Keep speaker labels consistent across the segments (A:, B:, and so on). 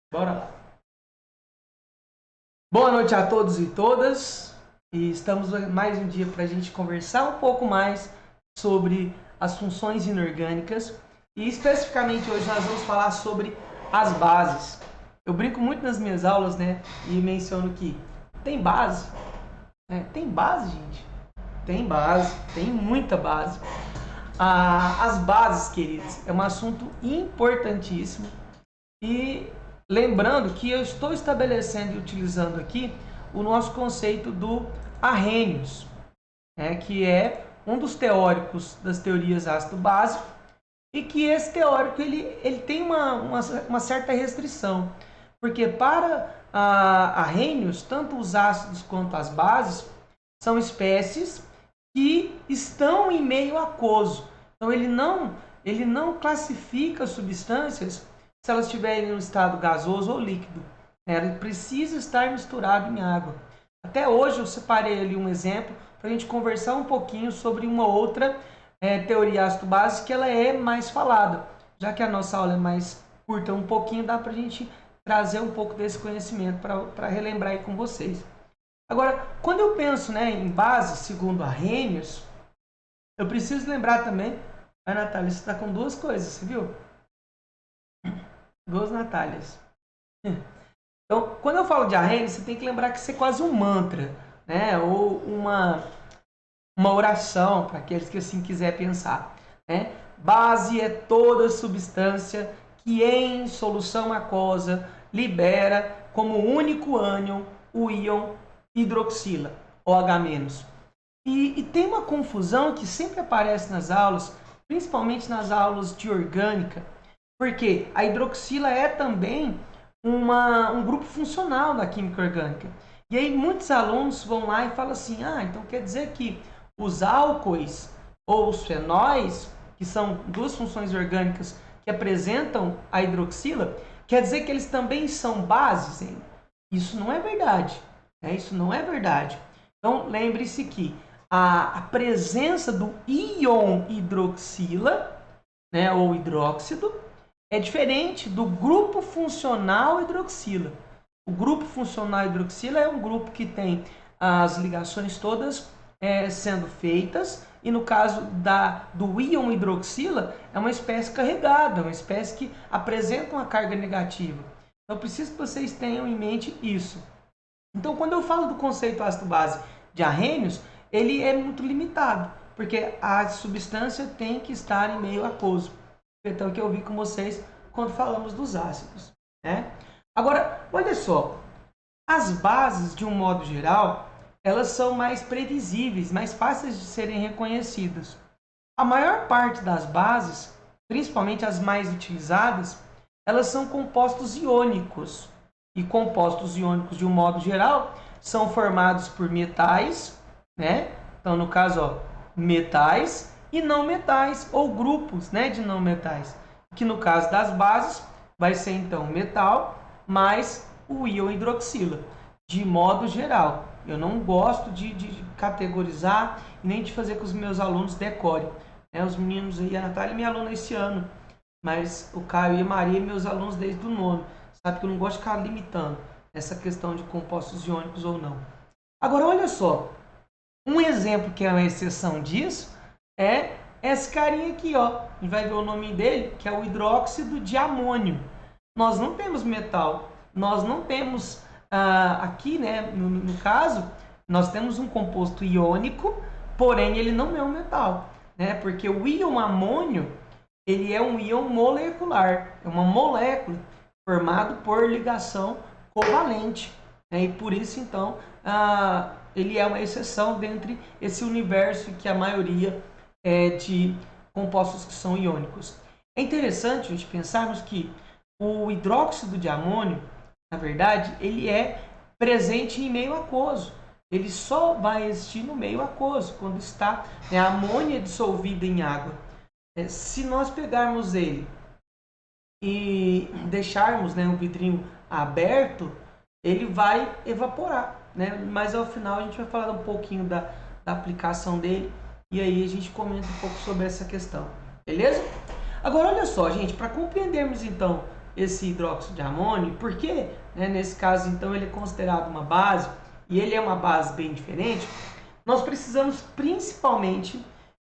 A: Bora lá. Boa noite a todos e todas. E estamos mais um dia para a gente conversar um pouco mais sobre as funções inorgânicas. E especificamente hoje nós vamos falar sobre as bases. Eu brinco muito nas minhas aulas, né? E menciono que tem base. Tem base, gente? Tem base, tem muita base. As bases, queridos, é um assunto importantíssimo. E lembrando que eu estou estabelecendo e utilizando aqui o nosso conceito do Arrhenius, que é um dos teóricos das teorias ácido-base, e que esse teórico ele tem uma certa restrição, porque para Arrhenius, tanto os ácidos quanto as bases são espécies que estão em meio aquoso. Então ele não classifica substâncias se elas estiverem no estado gasoso ou líquido. Ela precisa estar misturado em água. Até hoje eu separei ali um exemplo para a gente conversar um pouquinho sobre uma outra teoria ácido-base que ela é mais falada. Já que a nossa aula é mais curta um pouquinho, dá para a gente trazer um pouco desse conhecimento para relembrar aí com vocês. Agora, quando eu penso em base, segundo Arrhenius, eu preciso lembrar também... Natália, você está com duas coisas, você viu? Duas Natálias. Então, quando eu falo de Arrhenius, você tem que lembrar que isso é quase um mantra, né? Ou uma oração, para aqueles que assim quiser pensar. Base é toda substância que em solução aquosa libera como único ânion o íon hidroxila, OH-. E tem uma confusão que sempre aparece nas aulas, principalmente nas aulas de orgânica, porque a hidroxila é também um grupo funcional da química orgânica. E aí muitos alunos vão lá e falam assim, então quer dizer que os álcoois ou os fenóis, que são duas funções orgânicas que apresentam a hidroxila, quer dizer que eles também são bases, hein? Isso não é verdade. Isso não é verdade. Então lembre-se que a presença do íon hidroxila, ou hidróxido, é diferente do grupo funcional hidroxila. O grupo funcional hidroxila é um grupo que tem as ligações todas sendo feitas, e no caso do íon hidroxila, é uma espécie carregada, uma espécie que apresenta uma carga negativa. Então, eu preciso que vocês tenham em mente isso. Então, quando eu falo do conceito ácido-base de Arrhenius, ele é muito limitado, porque a substância tem que estar em meio aquoso. Então, que eu vi com vocês quando falamos dos ácidos. Agora, olha só, as bases, de um modo geral, elas são mais previsíveis, mais fáceis de serem reconhecidas. A maior parte das bases, principalmente as mais utilizadas, elas são compostos iônicos. E compostos iônicos, de um modo geral, são formados por metais, Então, no caso, metais e não metais, ou grupos de não metais, que no caso das bases vai ser então metal mais o íon hidroxila, de modo geral. Eu não gosto de categorizar e nem de fazer com os meus alunos decorem. Os meninos aí, a Natália é minha aluna esse ano, mas o Caio e a Maria meus alunos desde o nono. Sabe que eu não gosto de ficar limitando essa questão de compostos iônicos ou não. Agora, olha só, um exemplo que é uma exceção disso é esse carinha aqui, ó. A gente vai ver o nome dele, que é o hidróxido de amônio. Nós não temos metal, nós não temos aqui, no caso, nós temos um composto iônico, porém ele não é um metal, porque o íon amônio, ele é um íon molecular, é uma molécula formado por ligação covalente, e por isso então ele é uma exceção dentre esse universo que a maioria de compostos que são iônicos. É interessante a gente pensarmos que o hidróxido de amônio, na verdade, ele é presente em meio aquoso. Ele só vai existir no meio aquoso, quando está a amônia dissolvida em água. Se nós pegarmos ele e deixarmos o vidrinho aberto, ele vai evaporar. Mas ao final a gente vai falar um pouquinho da aplicação dele, e aí a gente comenta um pouco sobre essa questão, beleza? Agora olha só, gente, para compreendermos então esse hidróxido de amônio, por que, né, nesse caso, então, ele é considerado uma base e ele é uma base bem diferente, nós precisamos principalmente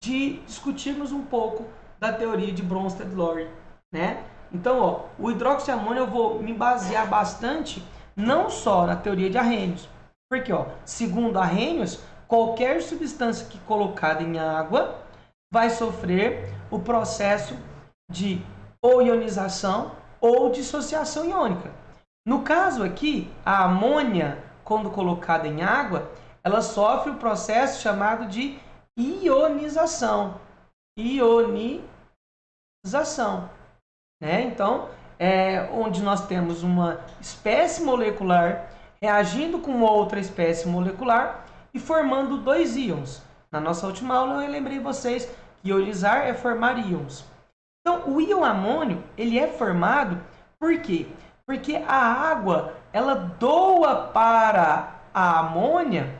A: de discutirmos um pouco da teoria de Bronsted-Lowry, né? Então, ó, o hidróxido de amônio eu vou me basear bastante não só na teoria de Arrhenius, porque, ó, segundo Arrhenius, qualquer substância que colocada em água vai sofrer o processo de ou ionização ou dissociação iônica. No caso aqui, a amônia, quando colocada em água, ela sofre o processo chamado de ionização. Ionização. Né? Então, onde nós temos uma espécie molecular reagindo com outra espécie molecular e formando dois íons. Na nossa última aula eu lembrei vocês que ionizar é formar íons. Então, o íon amônio, ele é formado por quê? Porque a água, ela doa para a amônia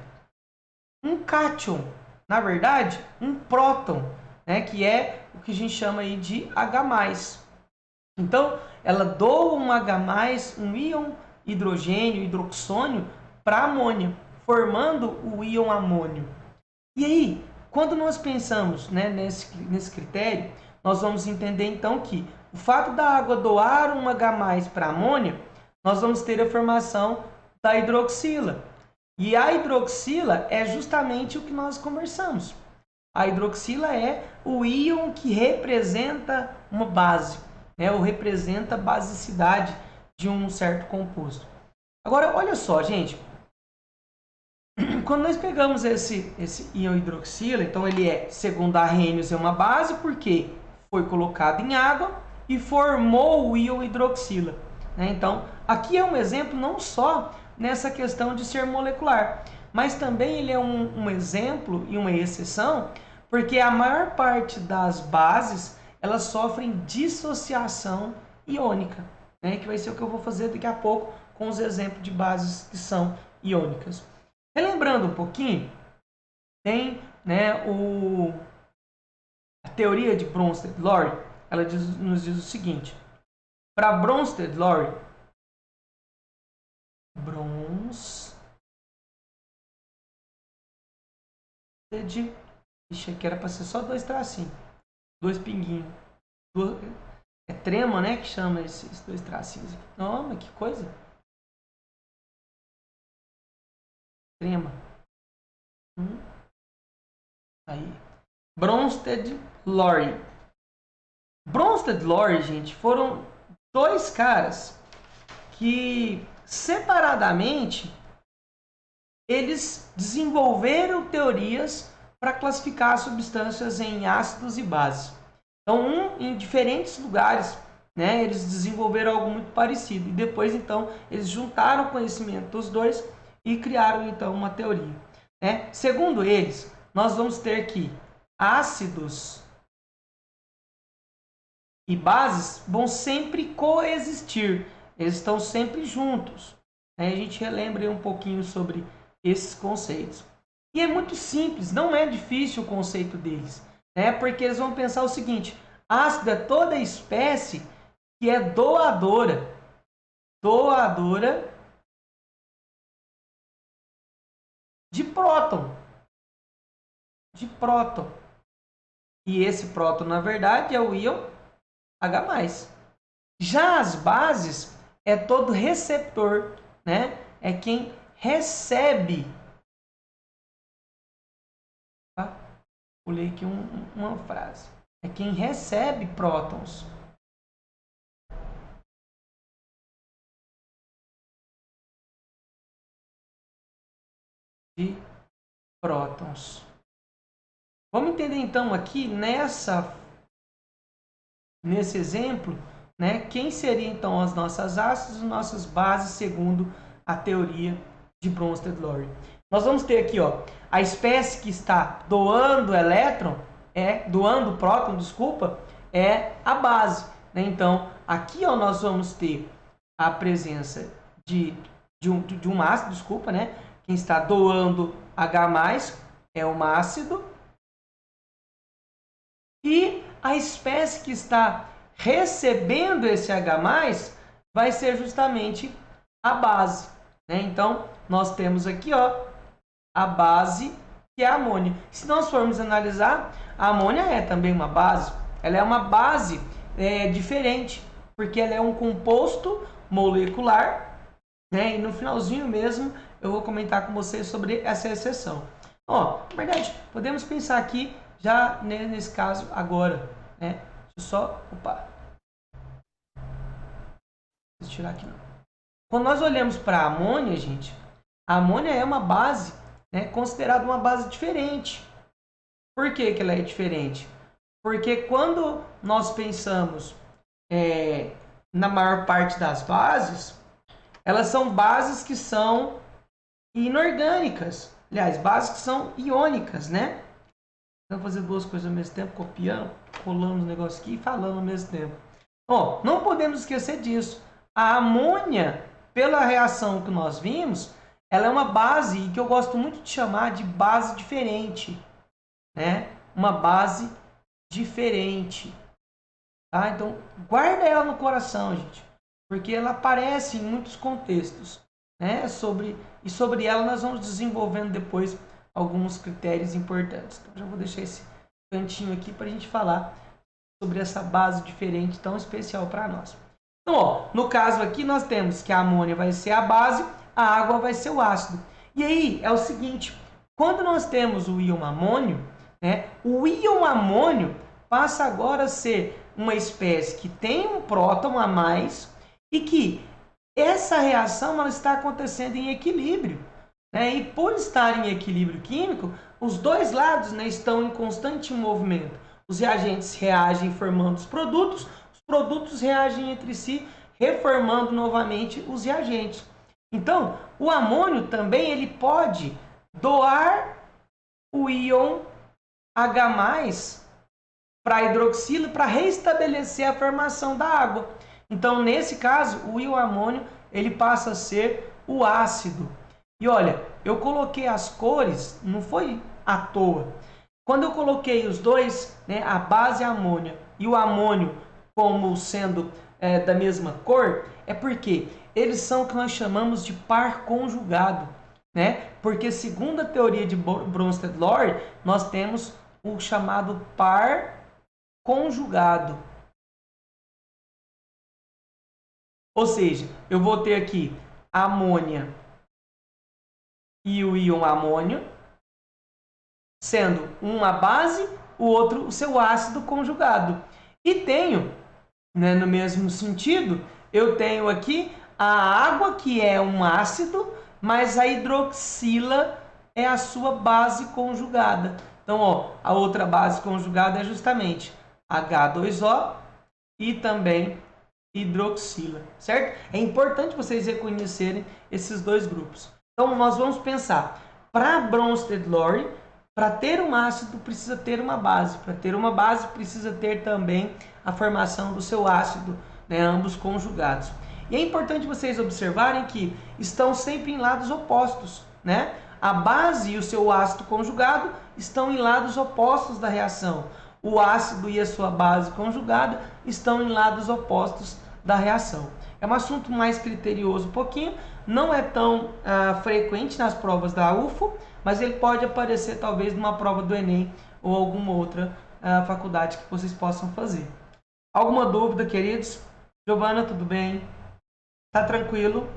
A: um cátion, na verdade, um próton, né, que é o que a gente chama aí de H+. Então, ela doa um H+, um íon hidrogênio, hidroxônio, para a amônia, formando o íon amônio. E aí, quando nós pensamos, né, nesse critério, nós vamos entender então que o fato da água doar um H+ para a amônia, nós vamos ter a formação da hidroxila. E a hidroxila é justamente o que nós conversamos. A hidroxila é o íon que representa uma base, né, ou representa a basicidade de um certo composto. Agora, olha só, gente. Quando nós pegamos esse íon hidroxila, então ele é, segundo Arrhenius, é uma base porque foi colocado em água e formou o íon hidroxila. Né? Então, aqui é um exemplo não só nessa questão de ser molecular, mas também ele é um exemplo e uma exceção, porque a maior parte das bases, elas sofrem dissociação iônica, né? Que vai ser o que eu vou fazer daqui a pouco com os exemplos de bases que são iônicas. Relembrando um pouquinho, tem, né, a teoria de Bronsted-Lowry, ela nos diz o seguinte: para Bronsted-Lowry, ixi, aqui era para ser só dois tracinhos, dois pinguinhos, é trema, né, que chama esses dois tracinhos aqui. Não, mas que coisa. Trema. Aí. Bronsted-Lowry. Bronsted-Lowry, gente, foram dois caras que separadamente eles desenvolveram teorias para classificar substâncias em ácidos e bases. Então, em diferentes lugares, né, eles desenvolveram algo muito parecido. E depois, então, eles juntaram o conhecimento dos dois e criaram, então, uma teoria. Né? Segundo eles, nós vamos ter que ácidos e bases vão sempre coexistir. Eles estão sempre juntos. Né? A gente relembra um pouquinho sobre esses conceitos. E é muito simples, não é difícil o conceito deles. Né? Porque eles vão pensar o seguinte: ácido é toda espécie que é doadora de próton. E esse próton, na verdade, é o íon H+. Já as bases é todo receptor, né? É quem recebe. Pulei aqui uma frase. É quem recebe prótons. De prótons. Vamos entender então aqui nesse exemplo, né, quem seriam então as nossas ácidos e nossas bases segundo a teoria de Bronsted-Lowry. Nós vamos ter aqui, ó, a espécie que está doando próton, é a base. Né? Então, aqui, ó, nós vamos ter a presença de um ácido, né? Quem está doando H+, é um ácido. E a espécie que está recebendo esse H+, vai ser justamente a base, né? Então, nós temos aqui, ó, a base, que é a amônia. Se nós formos analisar, a amônia é também uma base. Ela é uma base diferente, porque ela é um composto molecular, né? E no finalzinho mesmo eu vou comentar com vocês sobre essa exceção. Ó, na verdade, podemos pensar aqui já nesse caso agora, né? Deixa eu só, opa. Deixa eu tirar aqui não. Quando nós olhamos para a amônia, gente, a amônia é uma base, né, considerada uma base diferente. Por que ela é diferente? Porque quando nós pensamos na maior parte das bases, elas são bases que são inorgânicas. Aliás, bases que são iônicas, né? Vou fazer duas coisas ao mesmo tempo, copiando, colando o negócio aqui e falando ao mesmo tempo. Ó, não podemos esquecer disso. A amônia, pela reação que nós vimos, ela é uma base que eu gosto muito de chamar de base diferente, né? Uma base diferente, tá? Então, guarda ela no coração, gente, porque ela aparece em muitos contextos, né? E sobre ela nós vamos desenvolvendo depois alguns critérios importantes. Então, já vou deixar esse cantinho aqui para a gente falar sobre essa base diferente tão especial para nós. Então, ó, no caso aqui nós temos que a amônia vai ser a base, a água vai ser o ácido. E aí é o seguinte, quando nós temos o íon amônio, né, o íon amônio passa agora a ser uma espécie que tem um próton a mais e que essa reação ela está acontecendo em equilíbrio. Né? E por estar em equilíbrio químico, os dois lados, né, estão em constante movimento. Os reagentes reagem formando os produtos reagem entre si, reformando novamente os reagentes. Então, o amônio também ele pode doar o íon H+ para a hidroxila para restabelecer a formação da água. Então, nesse caso, o íon amônio ele passa a ser o ácido. E olha, eu coloquei as cores, não foi à toa. Quando eu coloquei os dois, né, a base amônia e o amônio como sendo da mesma cor, é porque eles são o que nós chamamos de par conjugado, né? Porque segundo a teoria de Bronsted-Lowry, nós temos o chamado par conjugado. Ou seja, eu vou ter aqui a amônia e o íon amônio, sendo uma base, o outro o seu ácido conjugado. E tenho, né, no mesmo sentido, eu tenho aqui a água, que é um ácido, mas a hidroxila é a sua base conjugada. Então, ó, a outra base conjugada é justamente H2O e também hidroxila, certo? É importante vocês reconhecerem esses dois grupos. Então, nós vamos pensar, para Bronsted-Lowry, para ter um ácido precisa ter uma base. Para ter uma base precisa ter também a formação do seu ácido, né, ambos conjugados. E é importante vocês observarem que estão sempre em lados opostos, né? A base e o seu ácido conjugado estão em lados opostos da reação. O ácido e a sua base conjugada estão em lados opostos da reação. É um assunto mais criterioso um pouquinho, não é tão frequente nas provas da UFO, mas ele pode aparecer talvez numa prova do Enem ou alguma outra faculdade que vocês possam fazer. Alguma dúvida, queridos? Giovana, tudo bem? Tá tranquilo?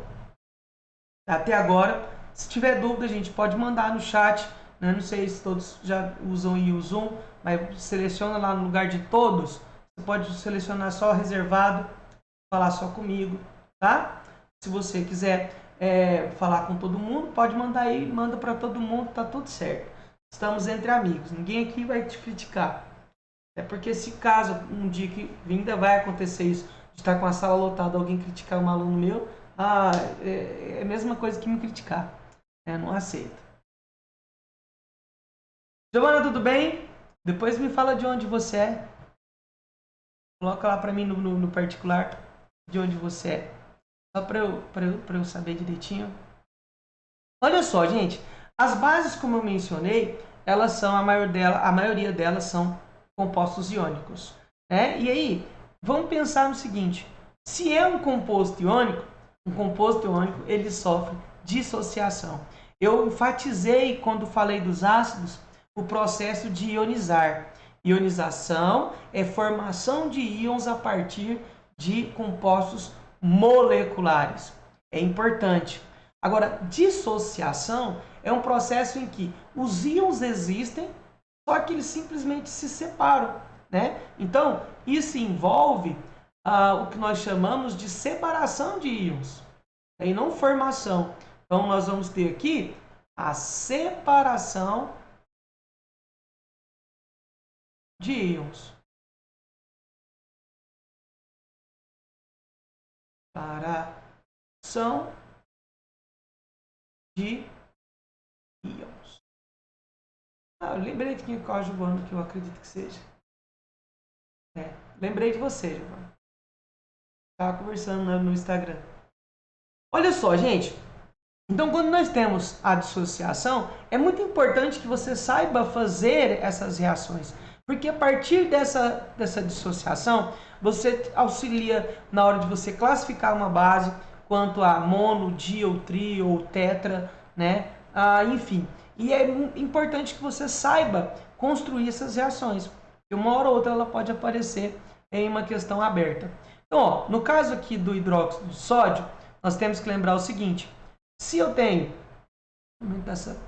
A: Até agora. Se tiver dúvida, gente, pode mandar no chat. Né? Não sei se todos já usam o Zoom, mas seleciona lá no lugar de todos. Você pode selecionar só reservado, falar só comigo, tá? Se você quiser falar com todo mundo, pode mandar aí, manda para todo mundo, tá tudo certo. Estamos entre amigos, ninguém aqui vai te criticar. É porque se caso um dia que ainda vai acontecer isso, de estar com a sala lotada, alguém criticar um aluno meu, é a mesma coisa que me criticar. Não aceito. Giovana, tudo bem? Depois me fala de onde você é. Coloca lá para mim no particular de onde você é. Só para eu saber direitinho. Olha só, gente. As bases, como eu mencionei, elas são, a maioria delas são compostos iônicos. Né? E aí, vamos pensar no seguinte. Se é um composto iônico ele sofre dissociação. Eu enfatizei quando falei dos ácidos o processo de ionizar. Ionização é formação de íons a partir de compostos moleculares. É importante. Agora, dissociação é um processo em que os íons existem, só que eles simplesmente se separam, né? Então, isso envolve o que nós chamamos de separação de íons, e não formação. Então, nós vamos ter aqui a separação de íons. Separação de íons. Eu lembrei de quem é o Giovana, que eu acredito que seja. Lembrei de você, Giovana. Estava conversando no Instagram. Olha só, gente. Então, quando nós temos a dissociação, é muito importante que você saiba fazer essas reações. Porque a partir dessa dissociação, você auxilia na hora de você classificar uma base quanto a mono, di ou tri ou tetra, né? Enfim. E é importante que você saiba construir essas reações. Porque uma hora ou outra ela pode aparecer em uma questão aberta. Então, ó, no caso aqui do hidróxido de sódio, nós temos que lembrar o seguinte. Se eu tenho... Vou aumentar essa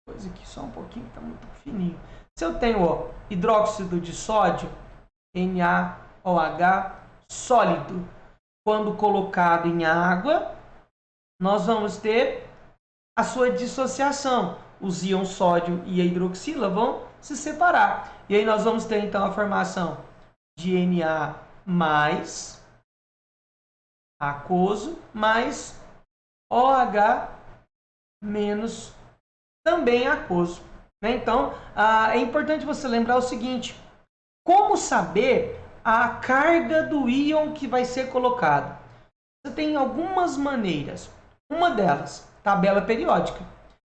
A: coisa aqui só um pouquinho, que está muito fininho. Se eu tenho, ó, hidróxido de sódio, NaOH sólido, quando colocado em água, nós vamos ter a sua dissociação. Os íons sódio e a hidroxila vão se separar. E aí nós vamos ter, então, a formação de Na mais aquoso mais OH menos também aquoso. Né? Então, é importante você lembrar o seguinte: como saber a carga do íon que vai ser colocado? Você tem algumas maneiras. Uma delas, tabela periódica.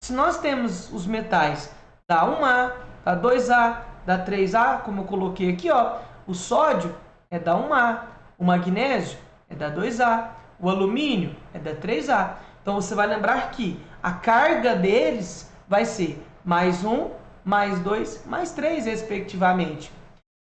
A: Se nós temos os metais da 1A, da 2A, da 3A, como eu coloquei aqui, ó, o sódio é da 1A, o magnésio é da 2A, o alumínio é da 3A. Então você vai lembrar que a carga deles vai ser mais 1, mais 2, mais 3, respectivamente.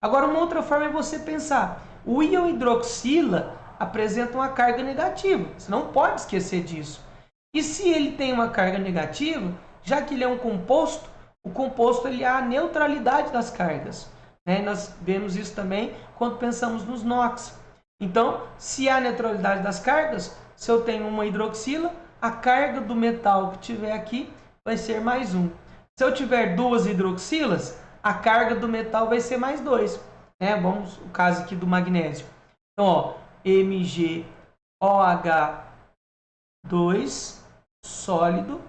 A: Agora, uma outra forma é você pensar: o íon hidroxila apresenta uma carga negativa. Você não pode esquecer disso. E se ele tem uma carga negativa, já que ele é um composto, o composto ele há a neutralidade das cargas. Né? Nós vemos isso também quando pensamos nos NOx. Então, se há neutralidade das cargas, se eu tenho uma hidroxila, a carga do metal que tiver aqui vai ser mais 1. Se eu tiver duas hidroxilas, a carga do metal vai ser mais 2. Né? Vamos o caso aqui do magnésio. Então, ó, MgOH2 sólido.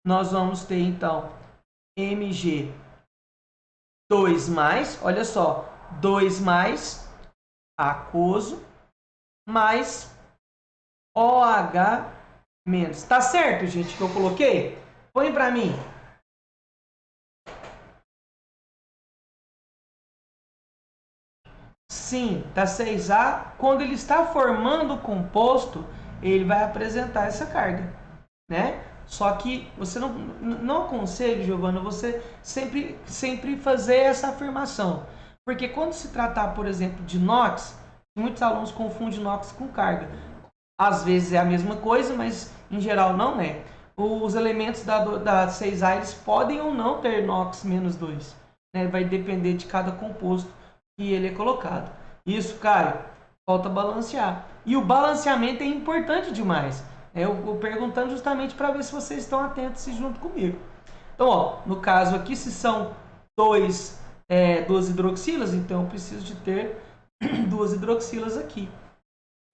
A: Nós vamos ter, então, Mg2+, olha só, 2+ aquoso, mais OH menos. Tá certo, gente, que eu coloquei? Põe para mim. Sim, tá 6A. Quando ele está formando o composto, ele vai apresentar essa carga, né? Só que você não aconselho, Giovana, você sempre fazer essa afirmação. Porque quando se tratar, por exemplo, de NOx, muitos alunos confundem NOx com carga. Às vezes é a mesma coisa, mas em geral não é. Os elementos da 6A eles podem ou não ter NOx menos 2. Né? Vai depender de cada composto que ele é colocado. Isso, Caio, falta balancear. E o balanceamento é importante demais. Eu vou perguntando justamente para ver se vocês estão atentos junto comigo. Então, ó, no caso aqui, se são duas hidroxilas, então eu preciso de ter duas hidroxilas aqui.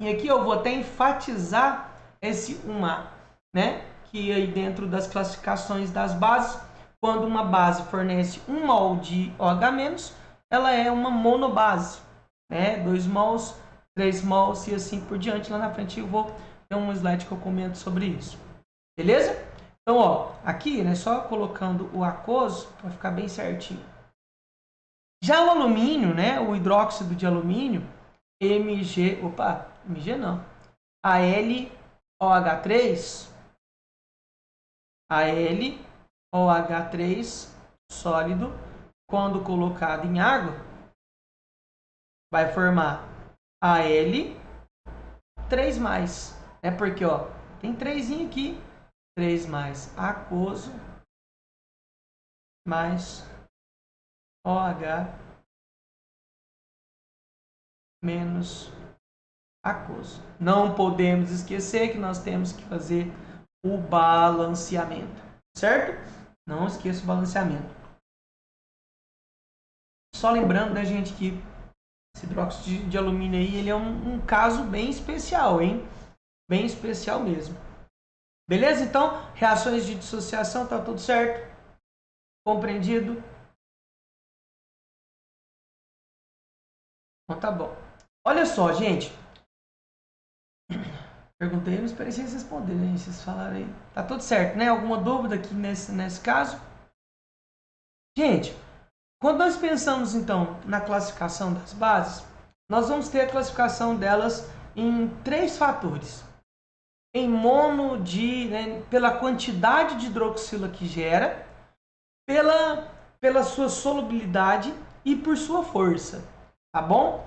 A: E aqui eu vou até enfatizar esse 1A, né? Que aí dentro das classificações das bases, quando uma base fornece 1 mol de OH-, ela é uma monobase, né? 2 mols, 3 mols e assim por diante. Lá na frente eu vou ter um slide que eu comento sobre isso. Beleza? Então, ó, aqui, né, só colocando o aquoso para ficar bem certinho. Já o alumínio, né, o hidróxido de alumínio, Mg, opa, Mg não, AlOH3, AlOH3 sólido, quando colocado em água, vai formar Al3+, né? Porque, ó, tem 3 aqui, 3 mais aquoso, mais OH menos aquoso. Não podemos esquecer que nós temos que fazer o balanceamento, certo? Não esqueça o balanceamento. Só lembrando, né, gente, que esse hidróxido de alumínio aí, ele é um caso bem especial, hein? Bem especial mesmo. Beleza? Então, reações de dissociação, tá tudo certo? Compreendido? Então tá bom. Olha só, gente. Perguntei, não esperei vocês responderem, né? Vocês falaram aí. Tá tudo certo, né? Alguma dúvida aqui nesse caso? Gente, quando nós pensamos, então, na classificação das bases, nós vamos ter a classificação delas em 3 fatores. Em né, pela quantidade de hidroxila que gera, pela sua solubilidade e por sua força, tá bom?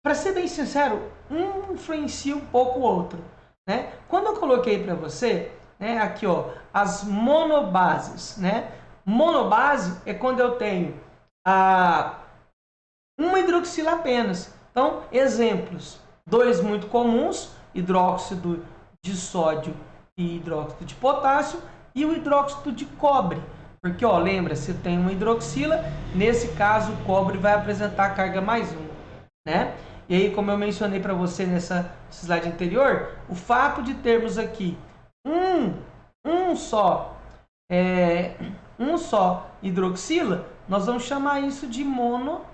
A: Para ser bem sincero, um influencia um pouco o outro, né? Quando eu coloquei para você, né, aqui ó, as monobases, né? Monobase é quando eu tenho uma hidroxila apenas. Então, exemplos, 2 muito comuns, hidróxido de sódio e hidróxido de potássio, e o hidróxido de cobre. Porque, ó, lembra, se tem uma hidroxila, nesse caso o cobre vai apresentar carga mais 1, né? E aí, como eu mencionei para você nessa slide anterior, o fato de termos aqui um só hidroxila, nós vamos chamar isso de monobase.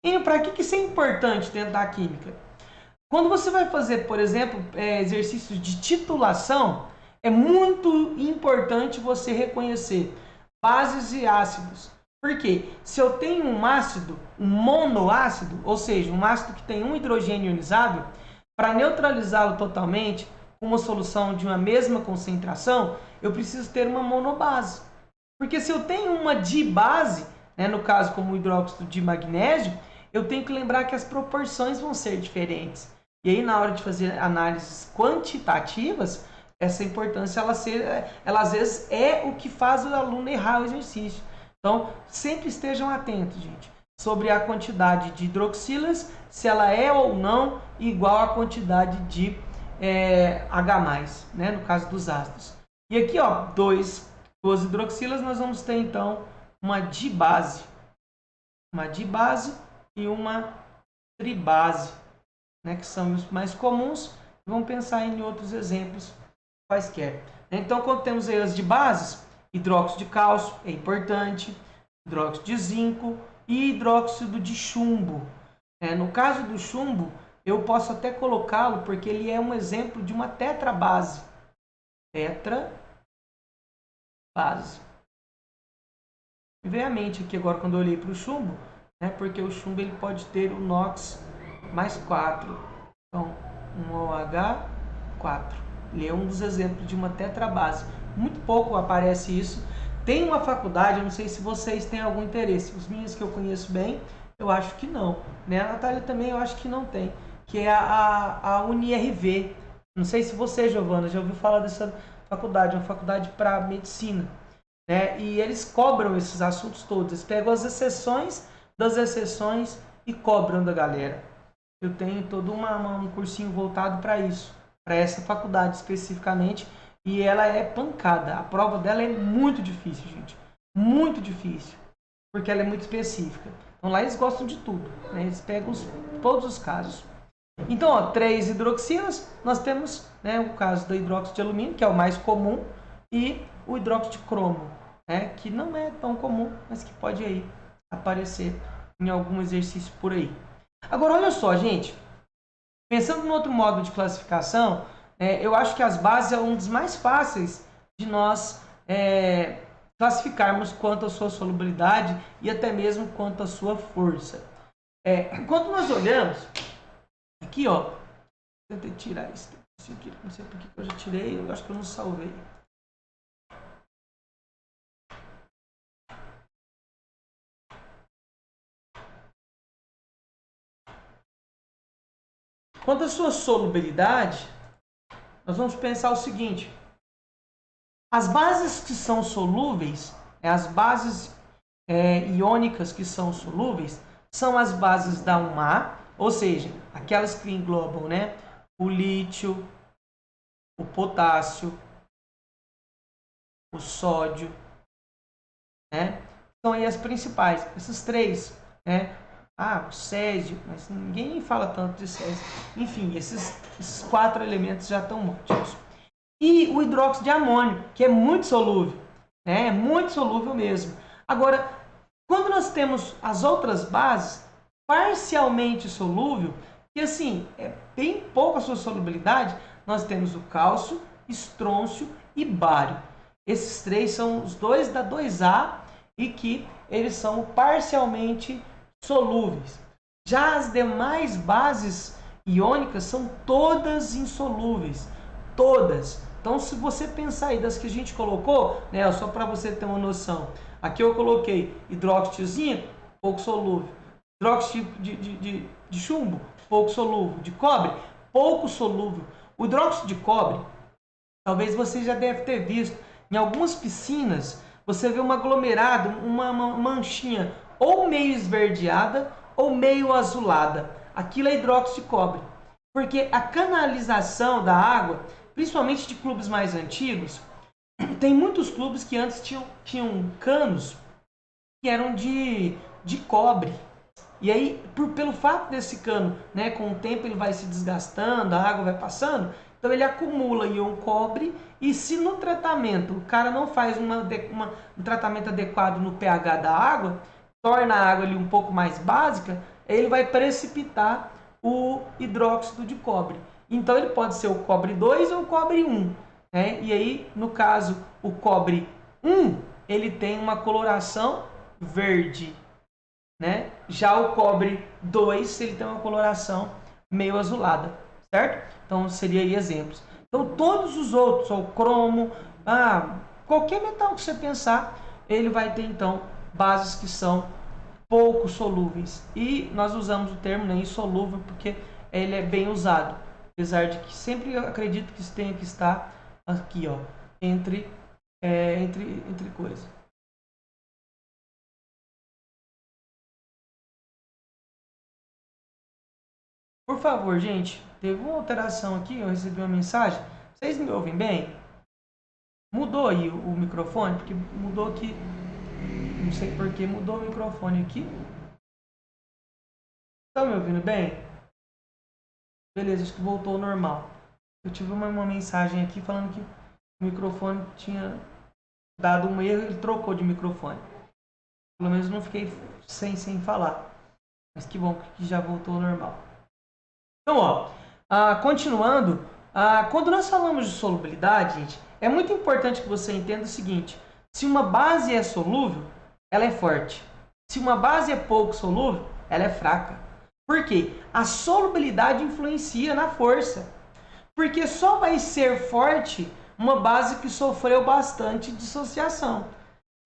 A: E para que isso é importante dentro da química? Quando você vai fazer, por exemplo, exercícios de titulação, é muito importante você reconhecer bases e ácidos. Porque se eu tenho um ácido, um monoácido, ou seja, um ácido que tem um hidrogênio ionizado, para neutralizá-lo totalmente, com uma solução de uma mesma concentração, eu preciso ter uma monobase. Porque se eu tenho uma dibase, né, no caso como o hidróxido de magnésio, eu tenho que lembrar que as proporções vão ser diferentes. E aí, na hora de fazer análises quantitativas, essa importância, ela às vezes é o que faz o aluno errar o exercício. Então, sempre estejam atentos, gente, sobre a quantidade de hidroxilas, se ela é ou não igual à quantidade de H+, né, no caso dos ácidos. E aqui, ó, duas hidroxilas, nós vamos ter, então, uma dibase. Uma dibase e uma tribase, né, que são os mais comuns. Vamos pensar em outros exemplos quaisquer. Então, quando temos aí as dibases, hidróxido de cálcio é importante, hidróxido de zinco e hidróxido de chumbo. No caso do chumbo, eu posso até colocá-lo porque ele é um exemplo de uma tetrabase. Tetrabase. Me veio à mente aqui agora quando eu olhei para o chumbo, né, porque o chumbo ele pode ter o NOx mais 4. Então, um OH4. Ele é um dos exemplos de uma tetrabase. Muito pouco aparece isso. Tem uma faculdade, eu não sei se vocês têm algum interesse. Os meninos que eu conheço bem, eu acho que não. Né? A Natália também eu acho que não tem. Que é a UniRV. Não sei se você, Giovana, já ouviu falar dessa faculdade. É uma faculdade para medicina. Né? E eles cobram esses assuntos todos. Eles pegam as exceções das exceções e cobram da galera. Eu tenho todo um cursinho voltado para isso. Para essa faculdade especificamente. E ela é pancada. A prova dela é muito difícil, gente. Muito difícil. Porque ela é muito específica. Então lá eles gostam de tudo. Né? Eles pegam todos os casos. Então, ó, 3 hidroxilas. Nós temos, né, o caso do hidróxido de alumínio, que é o mais comum. E o hidróxido de cromo, né, que não é tão comum, mas que pode aí aparecer em algum exercício por aí. Agora, olha só, gente. Pensando no outro modo de classificação, eu acho que as bases é um dos mais fáceis de nós classificarmos quanto à sua solubilidade e até mesmo quanto à sua força. Quando nós olhamos, aqui ó, tentei tirar isso aqui, não sei porque eu já tirei, eu acho que eu não salvei. Quanto à sua solubilidade, nós vamos pensar o seguinte: as bases que são solúveis, as bases iônicas que são solúveis, são as bases da 1A, ou seja, aquelas que englobam, né, o lítio, o potássio, o sódio, né? São aí as principais, essas três, né? O césio, mas ninguém fala tanto de césio. Enfim, esses 4 elementos já estão ótimos. E o hidróxido de amônio, que é muito solúvel, né? É muito solúvel mesmo. Agora, quando nós temos as outras bases parcialmente solúvel, que assim, é bem pouca a sua solubilidade, nós temos o cálcio, estrôncio e bário. Esses 3 são os dois da 2A e que eles são parcialmente solúveis. Já as demais bases iônicas são todas insolúveis, todas. Então, se você pensar aí das que a gente colocou, né, só para você ter uma noção, aqui eu coloquei hidróxido de zinco, pouco solúvel, hidróxido de chumbo, pouco solúvel, de cobre, pouco solúvel. O hidróxido de cobre, talvez você já deve ter visto, em algumas piscinas, você vê um aglomerado, uma manchinha, ou meio esverdeada, ou meio azulada. Aquilo é hidróxido de cobre. Porque a canalização da água, principalmente de clubes mais antigos, tem muitos clubes que antes tinham canos que eram de cobre. E aí, pelo fato desse cano, né, com o tempo ele vai se desgastando, a água vai passando, então ele acumula íon cobre, e se no tratamento o cara não faz um tratamento adequado no pH da água, torna a água ali um pouco mais básica, ele vai precipitar o hidróxido de cobre. Então ele pode ser o cobre 2 ou o cobre 1. Né? E aí, no caso, o cobre 1, ele tem uma coloração verde. Né? Já o cobre 2, ele tem uma coloração meio azulada, certo? Então, seria aí exemplos. Então, todos os outros, o cromo, qualquer metal que você pensar, ele vai ter, então, bases que são pouco solúveis. E nós usamos o termo, né, insolúvel porque ele é bem usado. Apesar de que sempre eu acredito que isso tenha que estar aqui, ó, entre coisas. Por favor, gente, teve uma alteração aqui, eu recebi uma mensagem. Vocês me ouvem bem? Mudou aí o microfone? Porque mudou aqui. Não sei por que mudou o microfone aqui. Estão me ouvindo bem? Beleza, acho que voltou ao normal. Eu tive uma mensagem aqui falando que o microfone tinha dado um erro e ele trocou de microfone. Pelo menos não fiquei sem falar. Mas que bom que já voltou ao normal. Então, continuando, quando nós falamos de solubilidade, gente, é muito importante que você entenda o seguinte: se uma base é solúvel, ela é forte. Se uma base é pouco solúvel, ela é fraca. Por quê? A solubilidade influencia na força. Porque só vai ser forte uma base que sofreu bastante dissociação.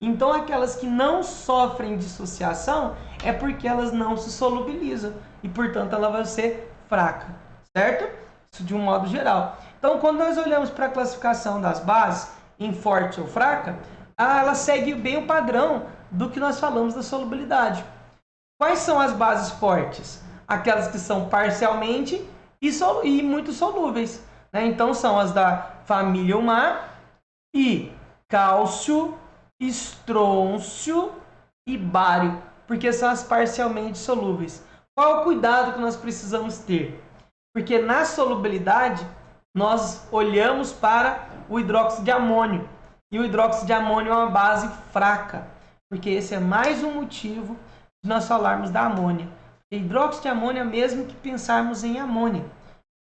A: Então, aquelas que não sofrem dissociação é porque elas não se solubilizam e, portanto, ela vai ser fraca, certo? Isso de um modo geral. Então, quando nós olhamos para a classificação das bases em forte ou fraca, ela segue bem o padrão do que nós falamos da solubilidade. Quais são as bases fortes? Aquelas que são parcialmente e muito solúveis. Né? Então, são as da família 1A e cálcio, estrôncio e bário, porque são as parcialmente solúveis. Qual é o cuidado que nós precisamos ter? Porque na solubilidade, nós olhamos para o hidróxido de amônio. E o hidróxido de amônio é uma base fraca. Porque esse é mais um motivo de nós falarmos da amônia. E hidróxido de amônio é mesmo que pensarmos em amônia.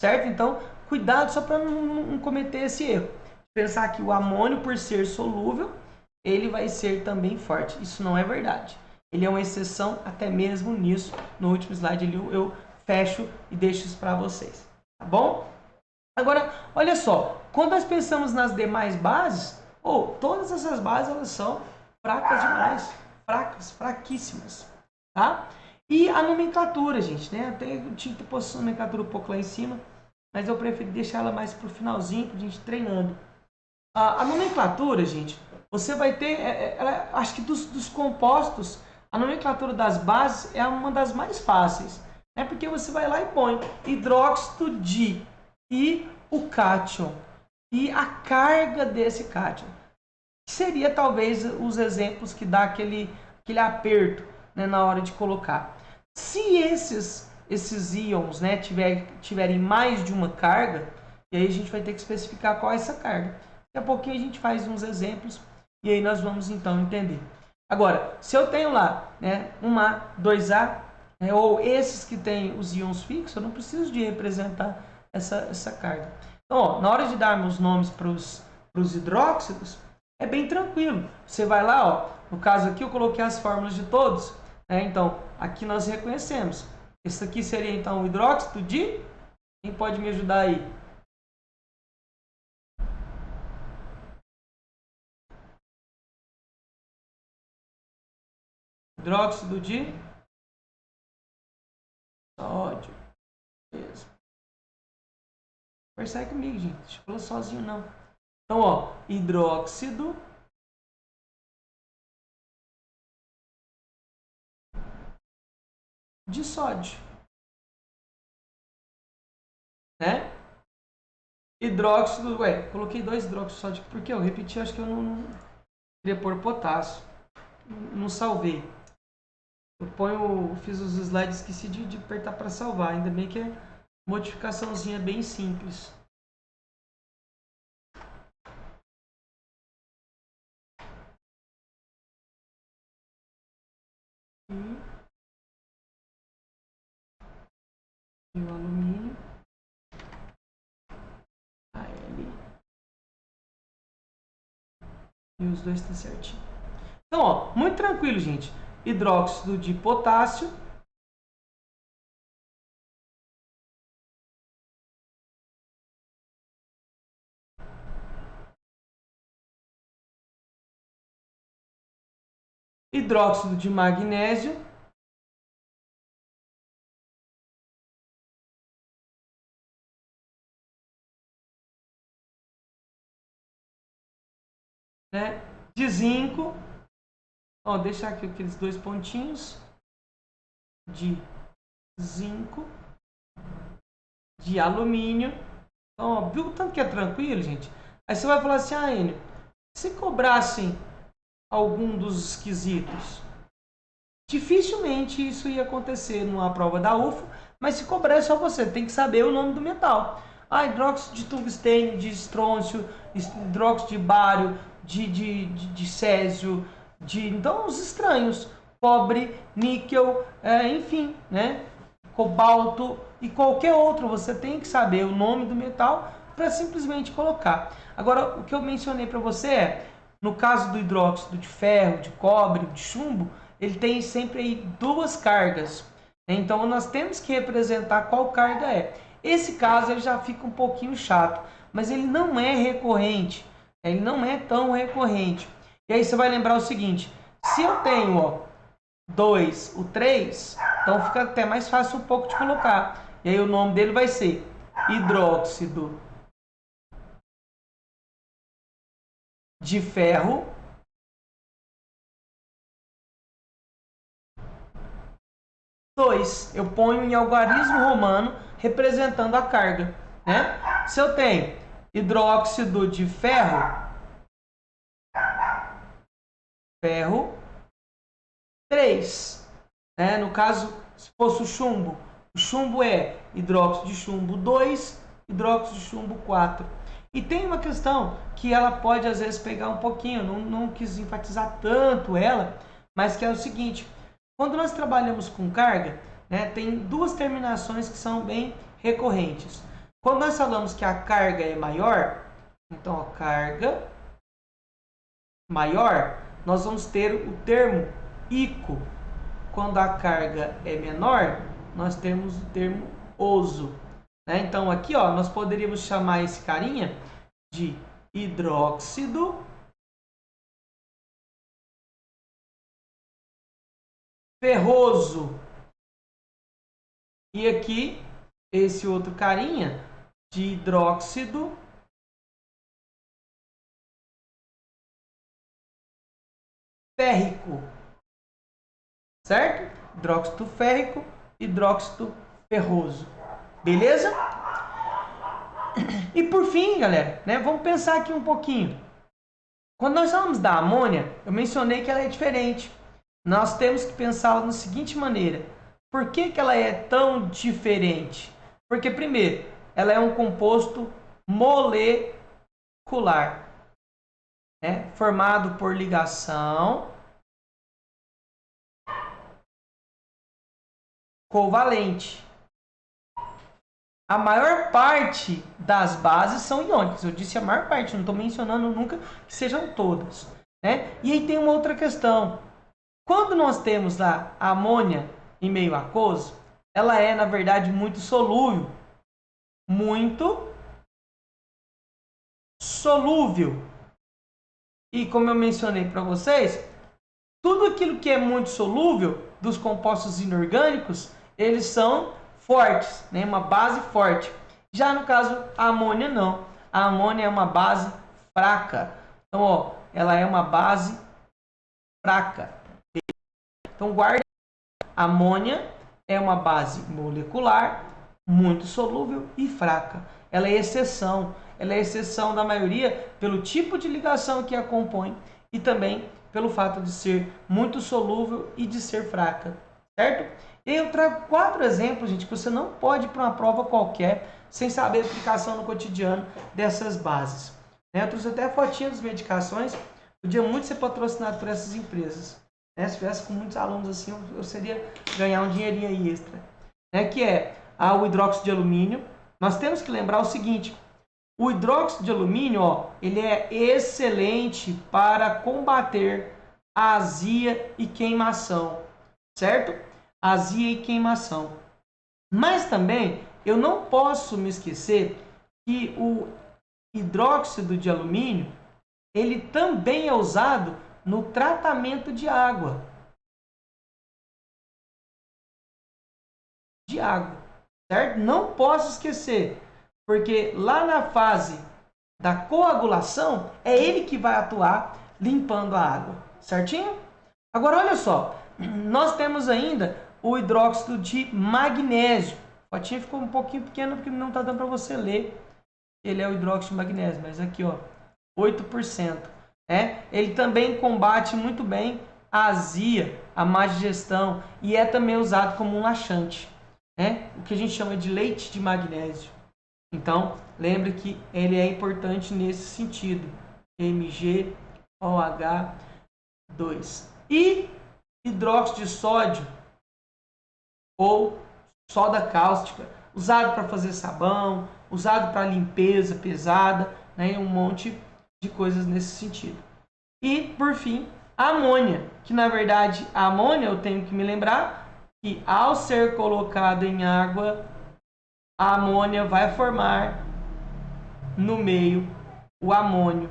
A: Certo? Então, cuidado só para não cometer esse erro. Pensar que o amônio, por ser solúvel, ele vai ser também forte. Isso não é verdade. ele é uma exceção até mesmo nisso. No último slide ali eu fecho e deixo isso para vocês, tá bom? Agora, olha só, quando nós pensamos nas demais bases, todas essas bases elas são fracas demais, fraquíssimas, tá? E a nomenclatura, gente, né? Eu tinha que ter posto a nomenclatura um pouco lá em cima, mas eu preferi deixar ela mais pro finalzinho, pra gente treinando. A nomenclatura, gente, você vai ter, acho que dos compostos, a nomenclatura das bases é uma das mais fáceis, né? Porque você vai lá e põe hidróxido de e o cátion e a carga desse cátion. Seria talvez os exemplos que dá aquele aperto, né, na hora de colocar. Se esses íons, né, tiverem mais de uma carga, e aí a gente vai ter que especificar qual é essa carga. Daqui a pouquinho a gente faz uns exemplos e aí nós vamos então entender. Agora, se eu tenho lá, né, 1A, 2A, né, ou esses que têm os íons fixos, eu não preciso de representar essa carga. Então, ó, na hora de darmos nomes para os hidróxidos, é bem tranquilo. Você vai lá, ó, no caso aqui eu coloquei as fórmulas de todos, né? Então, aqui nós reconhecemos. Esse aqui seria então o hidróxido de... Quem pode me ajudar aí? Hidróxido de sódio. Isso. Persegue comigo, gente. Deixa eu falar sozinho, não. Então, ó, hidróxido de sódio, né? Hidróxido, coloquei 2 hidróxidos de sódio, porque eu repeti, acho que eu não queria pôr potássio. Não salvei. Fiz os slides, esqueci de apertar para salvar. Ainda bem que é modificaçãozinha bem simples. E o alumínio. Al. E os dois estão certinho. Então, ó, muito tranquilo, gente. Hidróxido de potássio. Hidróxido de magnésio. Né? De zinco. Ó, deixar aqui aqueles 2 pontinhos. De zinco. De alumínio. Então, ó, viu o tanto que é tranquilo, gente? Aí você vai falar assim, Enio, se cobrassem algum dos quesitos, dificilmente isso ia acontecer numa prova da UFO, mas se cobrar é só você, tem que saber o nome do metal. Hidróxido de tungstênio, de estrôncio, hidróxido de bário, de césio, então os estranhos, cobre, níquel, enfim, né? Cobalto e qualquer outro, você tem que saber o nome do metal para simplesmente colocar. Agora, o que eu mencionei para você no caso do hidróxido de ferro, de cobre, de chumbo, ele tem sempre aí 2 cargas. Então, nós temos que representar qual carga é. Esse caso ele já fica um pouquinho chato, mas ele não é recorrente. Ele não é tão recorrente. E aí você vai lembrar o seguinte, se eu tenho, ó, 2, o 3, então fica até mais fácil um pouco de colocar. E aí o nome dele vai ser hidróxido de ferro dois. Eu ponho em algarismo romano representando a carga, né? Se eu tenho hidróxido de ferro 3, né? No caso, se fosse o chumbo é hidróxido de chumbo 2, hidróxido de chumbo 4. E tem uma questão que ela pode às vezes pegar um pouquinho, não quis enfatizar tanto ela, mas que é o seguinte, quando nós trabalhamos com carga, né, tem 2 terminações que são bem recorrentes. Quando nós falamos que a carga é maior, então a carga maior, nós vamos ter o termo ico. quando a carga é menor, nós temos o termo oso. Né? Então, aqui ó, nós poderíamos chamar esse carinha de hidróxido ferroso. E aqui, esse outro carinha de hidróxido férrico. Certo? Hidróxido férrico, hidróxido ferroso. Beleza? E por fim, galera, né, vamos pensar aqui um pouquinho. Quando nós falamos da amônia, eu mencionei que ela é diferente. Nós temos que pensá-la da seguinte maneira. Por que ela é tão diferente? Porque, primeiro, ela é um composto molecular, né, formado por ligação covalente. A maior parte das bases são iônicas. Eu disse a maior parte, não estou mencionando nunca que sejam todas. Né? E aí tem uma outra questão. Quando nós temos lá a amônia em meio aquoso, ela é, na verdade, muito solúvel. Muito solúvel. E como eu mencionei para vocês, tudo aquilo que é muito solúvel dos compostos inorgânicos, eles são fortes, né? Uma base forte. Já no caso, a amônia não. A amônia é uma base fraca. Então, ó, ela é uma base fraca. Então, guarda. A amônia é uma base molecular, muito solúvel e fraca. Ela é exceção. Ela é exceção da maioria pelo tipo de ligação que a compõe e também pelo fato de ser muito solúvel e de ser fraca. Certo? E eu trago 4 exemplos, gente, que você não pode ir para uma prova qualquer sem saber a aplicação no cotidiano dessas bases. Eu trouxe até a fotinha das medicações. Podia muito ser patrocinado por essas empresas. Se tivesse com muitos alunos assim, eu seria ganhar um dinheirinho aí extra. Que é o hidróxido de alumínio. Nós temos que lembrar o seguinte. O hidróxido de alumínio, ó, ele é excelente para combater a azia e queimação. Certo? Azia e queimação. Mas também eu não posso me esquecer que o hidróxido de alumínio, ele também é usado no tratamento de água. Certo? Não posso esquecer, porque lá na fase da coagulação, é ele que vai atuar limpando a água. Certinho? Agora olha só, nós temos ainda o hidróxido de magnésio. A fotinha ficou um pouquinho pequena porque não está dando para você ler. Ele é o hidróxido de magnésio, mas aqui ó, 8%. Ele também combate muito bem a azia, a má digestão e é também usado como um laxante. O que a gente chama de leite de magnésio. Então, lembre que ele é importante nesse sentido. MgOH2. E hidróxido de sódio ou soda cáustica, usado para fazer sabão, usado para limpeza pesada, um monte de coisas nesse sentido. E, por fim, a amônia, que na verdade a amônia, eu tenho que me lembrar que ao ser colocado em água, a amônia vai formar no meio o amônio,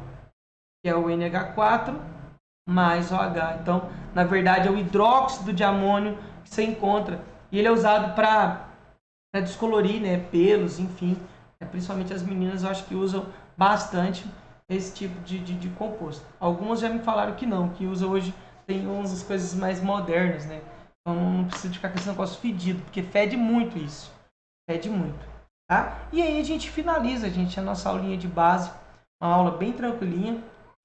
A: que é o NH4 mais OH. Então, na verdade, é o hidróxido de amônio que você encontra. E ele é usado para descolorir, pelos, enfim. Principalmente as meninas, eu acho que usam bastante esse tipo de composto. Algumas já me falaram que não, que usa hoje, tem umas coisas mais modernas, Então não precisa ficar com esse negócio fedido, porque fede muito isso. Fede muito. Tá? E aí a gente finaliza, a nossa aulinha de base. Uma aula bem tranquilinha.